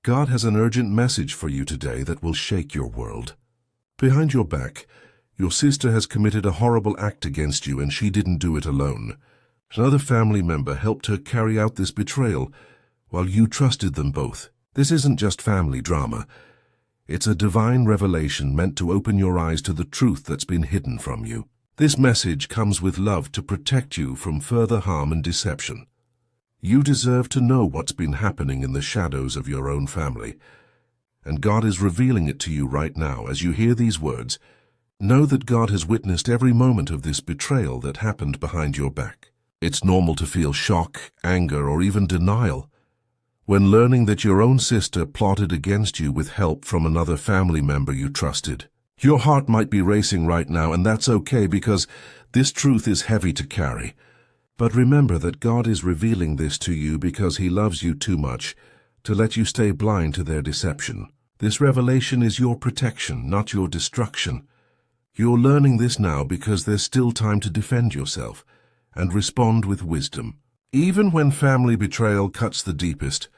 God has an urgent message for you today that will shake your world. Behind your back, your sister has committed a horrible act against you, and she didn't do it alone. Another family member helped her carry out this betrayal while you trusted them both. This isn't just family drama. It's a divine revelation meant to open your eyes to the truth that's been hidden from you. This message comes with love to protect you from further harm and deception. You deserve to know what's been happening in the shadows of your own family, and God is revealing it to you right now. As you hear these words, know that God has witnessed every moment of this betrayal that happened behind your back. It's normal to feel shock, anger, or even denial when learning that your own sister plotted against you with help from another family member you trusted. Your heart might be racing right now, and that's okay, because this truth is heavy to carry. But remember that God is revealing this to you because He loves you too much to let you stay blind to their deception. This revelation is your protection, not your destruction. You're learning this now because there's still time to defend yourself and respond with wisdom. Even when family betrayal cuts the deepest,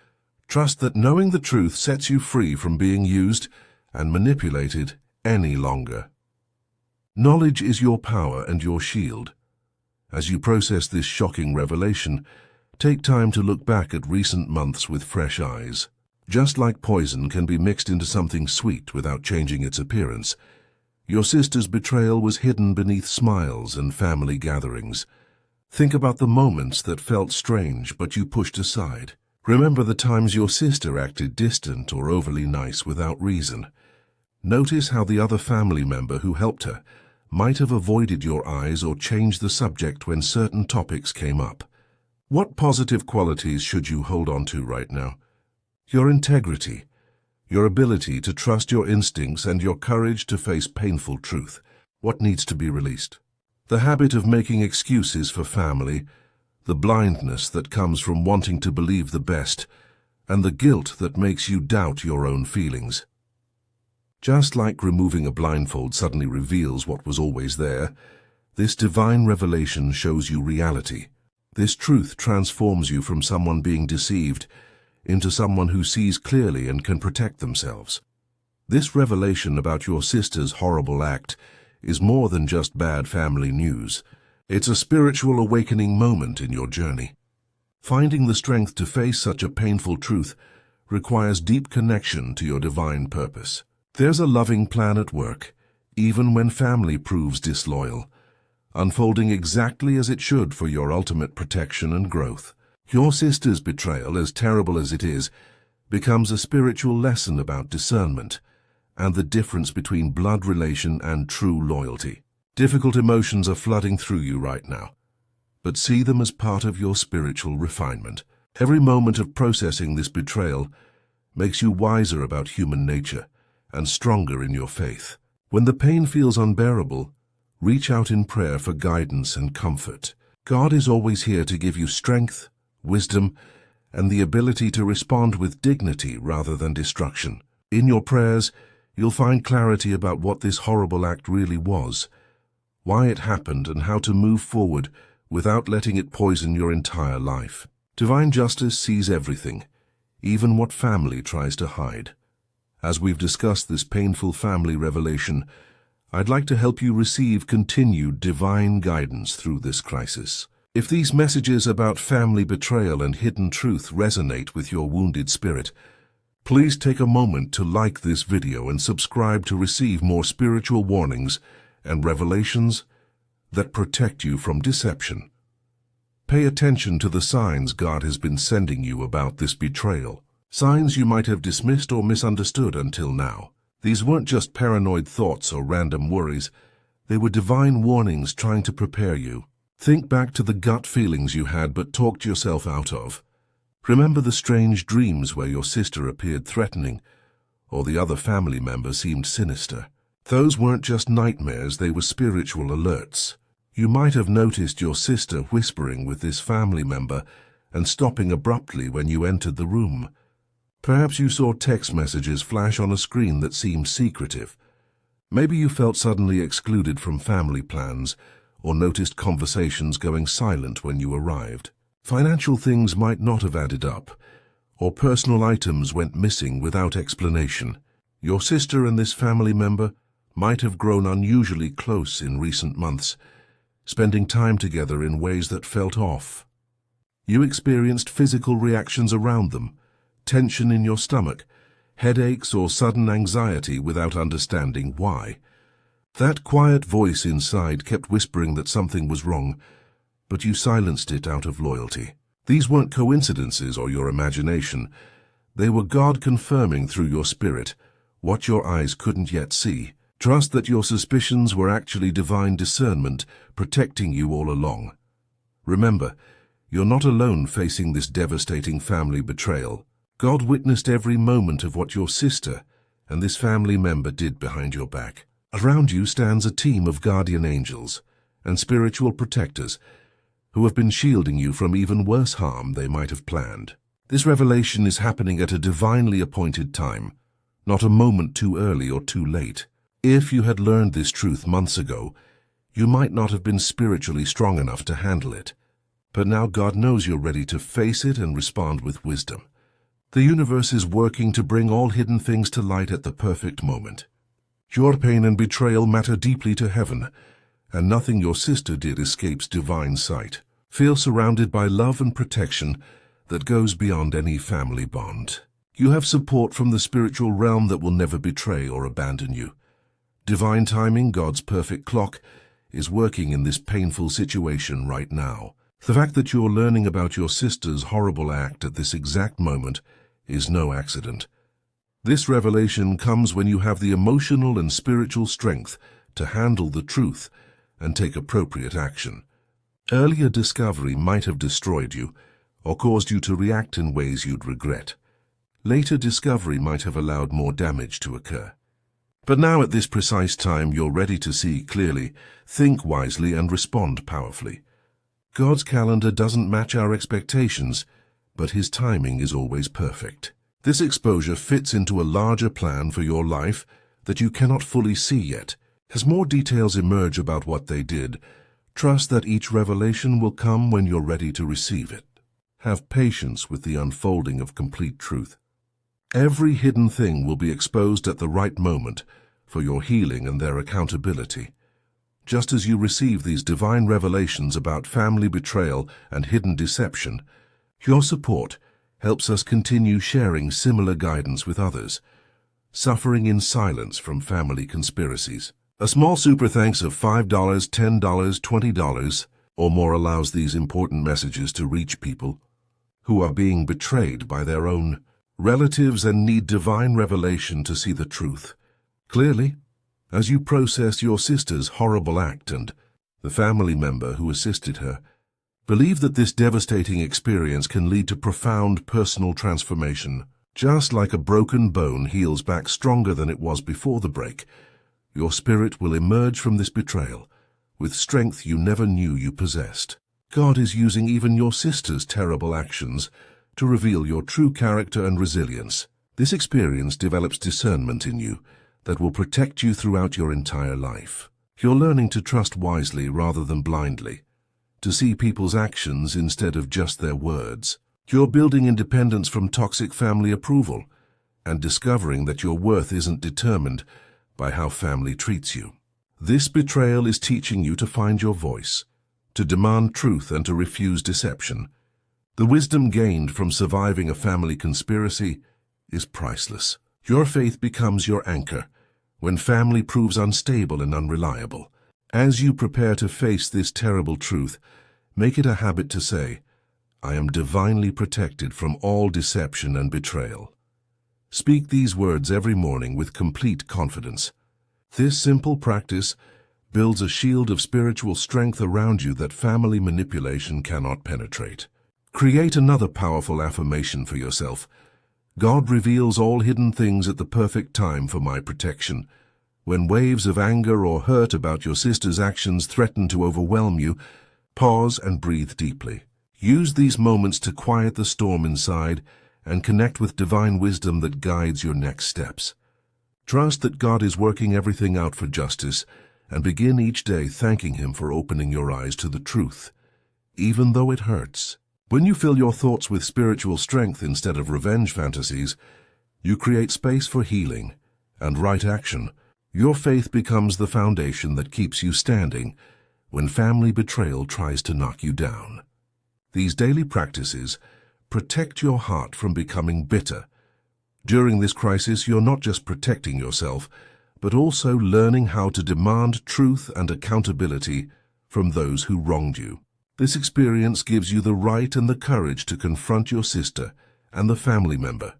trust that knowing the truth sets you free from being used and manipulated any longer. Knowledge is your power and your shield. As you process this shocking revelation, take time to look back at recent months with fresh eyes. Just like poison can be mixed into something sweet without changing its appearance, your sister's betrayal was hidden beneath smiles and family gatherings. Think about the moments that felt strange but you pushed aside. Remember the times your sister acted distant or overly nice without reason. Notice how the other family member who helped her might have avoided your eyes or changed the subject when certain topics came up. What positive qualities should you hold on to right now? Your integrity, your ability to trust your instincts, and your courage to face painful truth. What needs to be released? The habit of making excuses for family, the blindness that comes from wanting to believe the best, and the guilt that makes you doubt your own feelings. Just like removing a blindfold suddenly reveals what was always there, this divine revelation shows you reality. This truth transforms you from someone being deceived into someone who sees clearly and can protect themselves. This revelation about your sister's horrible act is more than just bad family news. It's a spiritual awakening moment in your journey. Finding the strength to face such a painful truth requires deep connection to your divine purpose. There's a loving plan at work, even when family proves disloyal, unfolding exactly as it should for your ultimate protection and growth. Your sister's betrayal, as terrible as it is, becomes a spiritual lesson about discernment and the difference between blood relation and true loyalty. Difficult emotions are flooding through you right now, but see them as part of your spiritual refinement. Every moment of processing this betrayal makes you wiser about human nature and stronger in your faith. When the pain feels unbearable, reach out in prayer for guidance and comfort. God is always here to give you strength, wisdom, and the ability to respond with dignity rather than destruction. In your prayers, you'll find clarity about what this horrible act really was, why it happened, and how to move forward without letting it poison your entire life. Divine justice sees everything, even what family tries to hide. As we've discussed this painful family revelation, I'd like to help you receive continued divine guidance through this crisis. If these messages about family betrayal and hidden truth resonate with your wounded spirit, please take a moment to like this video and subscribe to receive more spiritual warnings and revelations that protect you from deception. Pay attention to the signs God has been sending you about this betrayal, signs you might have dismissed or misunderstood until now. These weren't just paranoid thoughts or random worries, they were divine warnings trying to prepare you. Think back to the gut feelings you had but talked yourself out of. Remember the strange dreams where your sister appeared threatening, or the other family member seemed sinister. Those weren't just nightmares, they were spiritual alerts. You might have noticed your sister whispering with this family member and stopping abruptly when you entered the room. Perhaps you saw text messages flash on a screen that seemed secretive. Maybe you felt suddenly excluded from family plans, or noticed conversations going silent when you arrived. Financial things might not have added up, or personal items went missing without explanation. Your sister and this family member might have grown unusually close in recent months, spending time together in ways that felt off. You experienced physical reactions around them, tension in your stomach, headaches or sudden anxiety without understanding why. That quiet voice inside kept whispering that something was wrong, but you silenced it out of loyalty. These weren't coincidences or your imagination. They were God confirming through your spirit what your eyes couldn't yet see. Trust that your suspicions were actually divine discernment protecting you all along. Remember, you're not alone facing this devastating family betrayal. God witnessed every moment of what your sister and this family member did behind your back. Around you stands a team of guardian angels and spiritual protectors who have been shielding you from even worse harm they might have planned. This revelation is happening at a divinely appointed time, not a moment too early or too late. If you had learned this truth months ago, you might not have been spiritually strong enough to handle it. But now God knows you're ready to face it and respond with wisdom. The universe is working to bring all hidden things to light at the perfect moment. Your pain and betrayal matter deeply to heaven, and nothing your sister did escapes divine sight. Feel surrounded by love and protection that goes beyond any family bond. You have support from the spiritual realm that will never betray or abandon you. Divine timing, God's perfect clock, is working in this painful situation right now. The fact that you're learning about your sister's horrible act at this exact moment is no accident. This revelation comes when you have the emotional and spiritual strength to handle the truth and take appropriate action. Earlier discovery might have destroyed you or caused you to react in ways you'd regret. Later discovery might have allowed more damage to occur. But now at this precise time you're ready to see clearly, think wisely and respond powerfully. God's calendar doesn't match our expectations, but His timing is always perfect. This exposure fits into a larger plan for your life that you cannot fully see yet. As more details emerge about what they did, trust that each revelation will come when you're ready to receive it. Have patience with the unfolding of complete truth. Every hidden thing will be exposed at the right moment for your healing and their accountability. Just as you receive these divine revelations about family betrayal and hidden deception, your support helps us continue sharing similar guidance with others, suffering in silence from family conspiracies. A small super thanks of $5, $10, $20 or more allows these important messages to reach people who are being betrayed by their own relatives and need divine revelation to see the truth clearly. As you process your sister's horrible act and the family member who assisted her, believe that this devastating experience can lead to profound personal transformation. Just like a broken bone heals back stronger than it was before the break, your spirit will emerge from this betrayal with strength you never knew you possessed. God is using even your sister's terrible actions to reveal your true character and resilience. This experience develops discernment in you that will protect you throughout your entire life. You're learning to trust wisely rather than blindly, to see people's actions instead of just their words. You're building independence from toxic family approval and discovering that your worth isn't determined by how family treats you. This betrayal is teaching you to find your voice, to demand truth and to refuse deception. The wisdom gained from surviving a family conspiracy is priceless. Your faith becomes your anchor when family proves unstable and unreliable. As you prepare to face this terrible truth, make it a habit to say, "I am divinely protected from all deception and betrayal." Speak these words every morning with complete confidence. This simple practice builds a shield of spiritual strength around you that family manipulation cannot penetrate. Create another powerful affirmation for yourself. God reveals all hidden things at the perfect time for my protection. When waves of anger or hurt about your sister's actions threaten to overwhelm you, pause and breathe deeply. Use these moments to quiet the storm inside and connect with divine wisdom that guides your next steps. Trust that God is working everything out for justice and begin each day thanking Him for opening your eyes to the truth, even though it hurts. When you fill your thoughts with spiritual strength instead of revenge fantasies, you create space for healing and right action. Your faith becomes the foundation that keeps you standing when family betrayal tries to knock you down. These daily practices protect your heart from becoming bitter. During this crisis, you're not just protecting yourself, but also learning how to demand truth and accountability from those who wronged you. This experience gives you the right and the courage to confront your sister and the family member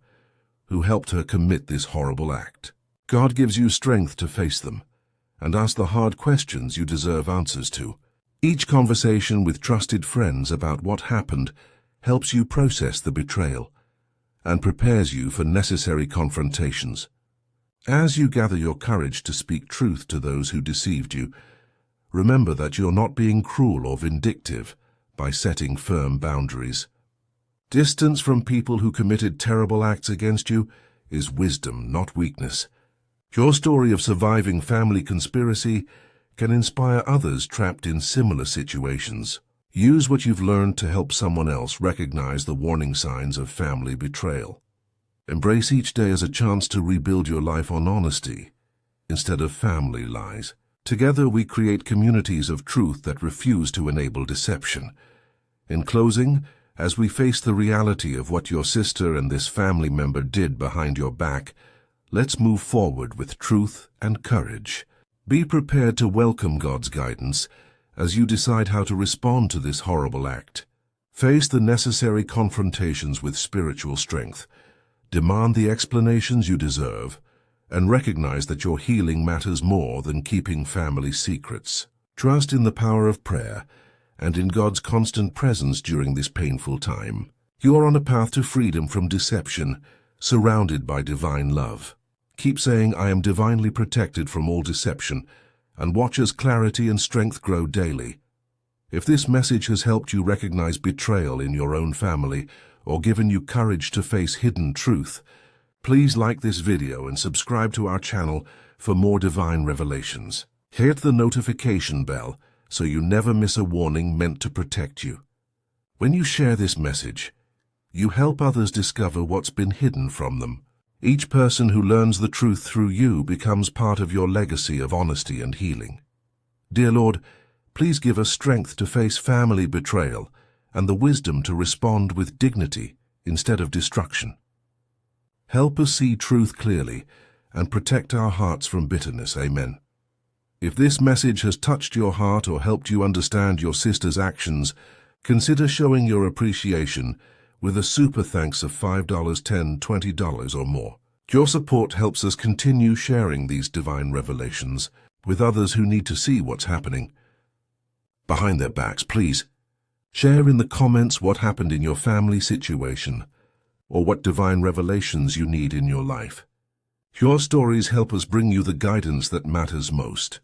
who helped her commit this horrible act. God gives you strength to face them and ask the hard questions you deserve answers to. Each conversation with trusted friends about what happened helps you process the betrayal and prepares you for necessary confrontations. As you gather your courage to speak truth to those who deceived you, remember that you're not being cruel or vindictive by setting firm boundaries. Distance from people who committed terrible acts against you is wisdom, not weakness. Your story of surviving family conspiracy can inspire others trapped in similar situations. Use what you've learned to help someone else recognize the warning signs of family betrayal. Embrace each day as a chance to rebuild your life on honesty instead of family lies. Together we create communities of truth that refuse to enable deception. In closing, as we face the reality of what your sister and this family member did behind your back, let's move forward with truth and courage. Be prepared to welcome God's guidance as you decide how to respond to this horrible act. Face the necessary confrontations with spiritual strength. Demand the explanations you deserve, and recognize that your healing matters more than keeping family secrets. Trust in the power of prayer and in God's constant presence during this painful time. You are on a path to freedom from deception, surrounded by divine love. Keep saying, "I am divinely protected from all deception," and watch as clarity and strength grow daily. If this message has helped you recognize betrayal in your own family or given you courage to face hidden truth, please like this video and subscribe to our channel for more divine revelations. Hit the notification bell so you never miss a warning meant to protect you. When you share this message, you help others discover what's been hidden from them. Each person who learns the truth through you becomes part of your legacy of honesty and healing. Dear Lord, please give us strength to face family betrayal and the wisdom to respond with dignity instead of destruction. Help us see truth clearly and protect our hearts from bitterness. Amen. If this message has touched your heart or helped you understand your sister's actions, consider showing your appreciation with a super thanks of $5, $10, $20 or more. Your support helps us continue sharing these divine revelations with others who need to see what's happening behind their backs. Please share in the comments what happened in your family situation or what divine revelations you need in your life. Your stories help us bring you the guidance that matters most.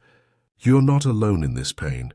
You're not alone in this pain.